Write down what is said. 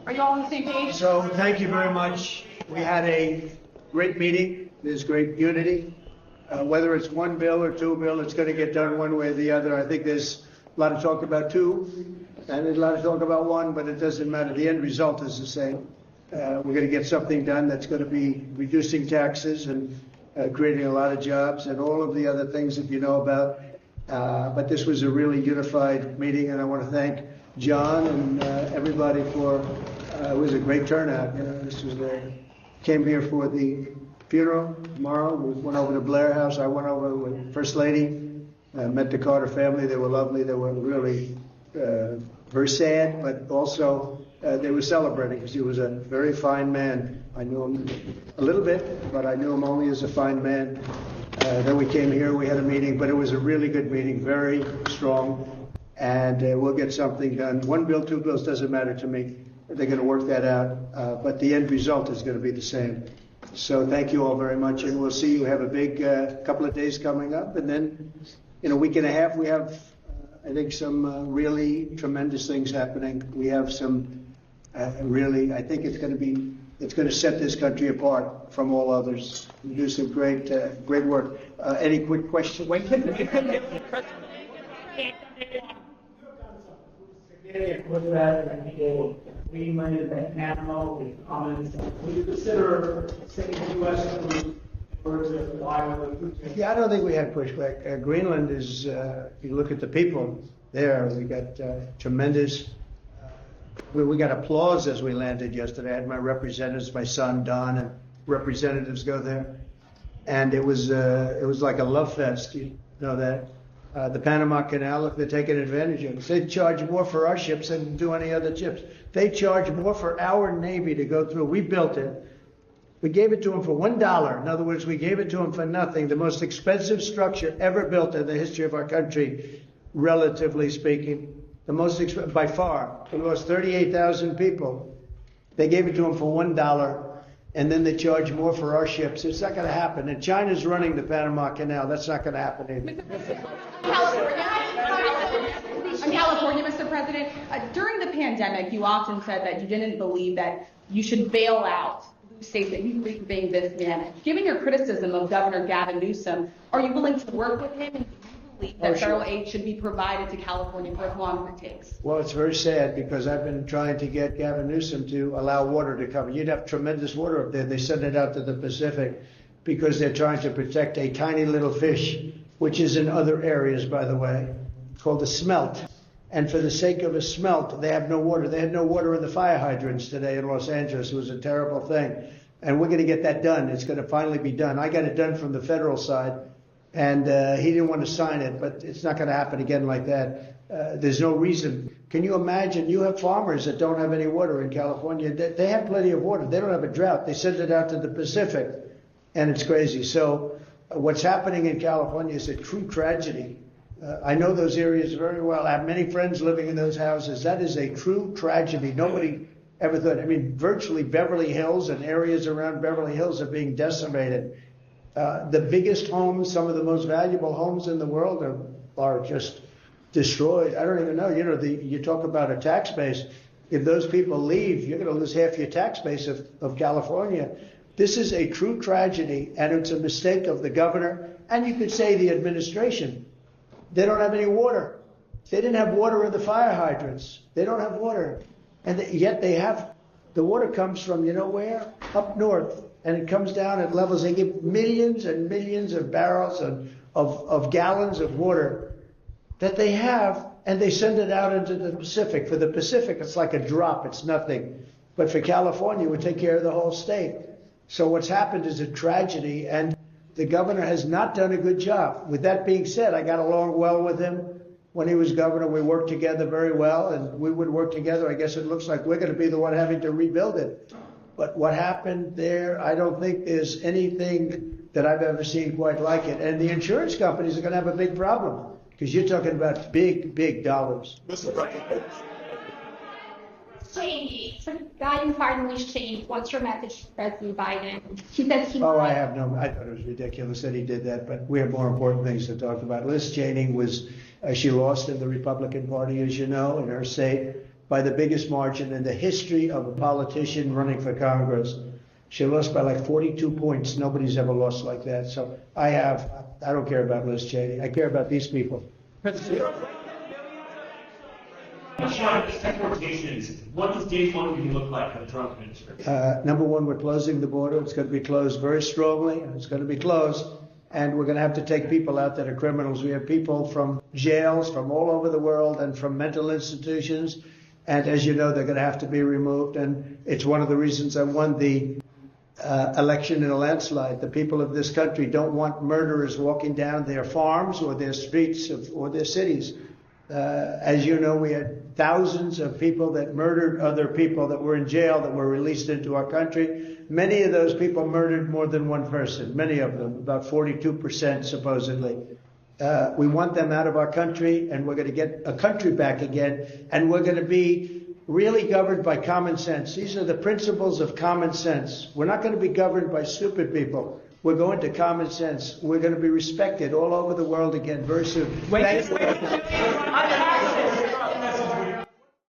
Are you all on the same page? So thank you very much. We had a great meeting. There's great unity. Whether it's one bill or two bill, it's going to get done one way or the other. I think there's a lot of talk about two, and there's a lot of talk about one, but it doesn't matter. The end result is the same. We're going to get something done that's going to be reducing taxes and creating a lot of jobs and all of the other things that you know about. But this was a really unified meeting, and I want to thank John and everybody for. It was a great turnout. You know, this was came here for the funeral tomorrow. We went over to Blair House. I went over with First Lady. Met the Carter family. They were lovely. They were really very sad, but also they were celebrating because he was a very fine man. I knew him a little bit, but I knew him only as a fine man. Then we came here. We had a meeting, but it was a really good meeting, very strong, and we'll get something done. One bill, two bills doesn't matter to me. They're going to work that out, but the end result is going to be the same. So thank you all very much, and we'll see you. Have a big couple of days coming up, and then in a week and a half we have, I think, some really tremendous things happening. We have some really, I think it's going to set this country apart from all others. We do some great work. Any quick questions? With that, we might have been animal with comments. Would you consider sending the U.S. or to fly with the Yeah, I don't think we had pushback. Greenland is, if you look at the people there, we got tremendous. We got applause as we landed yesterday. I had my representatives, my son Don, and representatives go there, and it was like a love fest. You know that. The Panama Canal, if they're taking advantage of it. They charge more for our ships than do any other ships. They charge more for our Navy to go through. We built it. We gave it to them for $1. In other words, we gave it to them for nothing. The most expensive structure ever built in the history of our country, relatively speaking. The most expensive, by far. It lost 38,000 people. They gave it to them for $1. And then they charge more for our ships. It's not going to happen. And China's running the Panama Canal. That's not going to happen either. California, Mr. President, during the pandemic, you often said that you didn't believe that you should bail out states that you believe being this managed. Given your criticism of Governor Gavin Newsom, are you willing to work with him, and do you believe that federal aid should be provided to California for as long as it takes? Well, it's very sad because I've been trying to get Gavin Newsom to allow water to come. You'd have tremendous water up there. They send it out to the Pacific because they're trying to protect a tiny little fish, which is in other areas, by the way, called a smelt. And for the sake of a smelt, they have no water. They had no water in the fire hydrants today in Los Angeles. It was a terrible thing. And we're going to get that done. It's going to finally be done. I got it done from the federal side, and he didn't want to sign it, but it's not going to happen again like that. There's no reason. Can you imagine? You have farmers that don't have any water in California. They have plenty of water. They don't have a drought. They send it out to the Pacific, and it's crazy. So what's happening in California is a true tragedy. I know those areas very well. I have many friends living in those houses. That is a true tragedy. Nobody ever thought. I mean, virtually Beverly Hills and areas around Beverly Hills are being decimated. The biggest homes, some of the most valuable homes in the world are just destroyed. I don't even know. You know, you talk about a tax base. If those people leave, you're going to lose half your tax base of California. This is a true tragedy, and it's a mistake of the governor, and you could say the administration. They don't have any water. They didn't have water in the fire hydrants. They don't have water. And yet they have, the water comes from, you know where? Up north. And it comes down at levels, they give millions and millions of barrels of gallons of water that they have, and they send it out into the Pacific. For the Pacific, it's like a drop. It's nothing. But for California, it would take care of the whole state. So what's happened is a tragedy, and the governor has not done a good job. With that being said, I got along well with him when he was governor. We worked together very well, and we would work together. I guess it looks like we're going to be the one having to rebuild it. But what happened there, I don't think there's anything that I've ever seen quite like it. And the insurance companies are going to have a big problem because you're talking about big, big dollars. Changed. So Biden finally changed. What's your message to President Biden? He says he. I have no. I thought it was ridiculous that he did that, but we have more important things to talk about. Liz Cheney was. She lost in the Republican Party, as you know, in her state. by the biggest margin in the history of a politician running for Congress. She lost by like 42 points. Nobody's ever lost like that. So I don't care about Liz Cheney. I care about these people. Deportations. What does day one even look like for the Trump administration? Number one, we're closing the border. It's going to be closed very strongly. It's going to be closed. And we're going to have to take people out that are criminals. We have people from jails from all over the world and from mental institutions. And as you know, they're going to have to be removed. And it's one of the reasons I won the election in a landslide. The people of this country don't want murderers walking down their farms or their streets or their cities. As you know, we had thousands of people that murdered other people that were in jail that were released into our country. Many of those people murdered more than one person, many of them, about 42% supposedly. We want them out of our country, and we're going to get a country back again, and we're going to be really governed by common sense. These are the principles of common sense. We're not going to be governed by stupid people. We're going to common sense. We're going to be respected all over the world again very soon. Wait.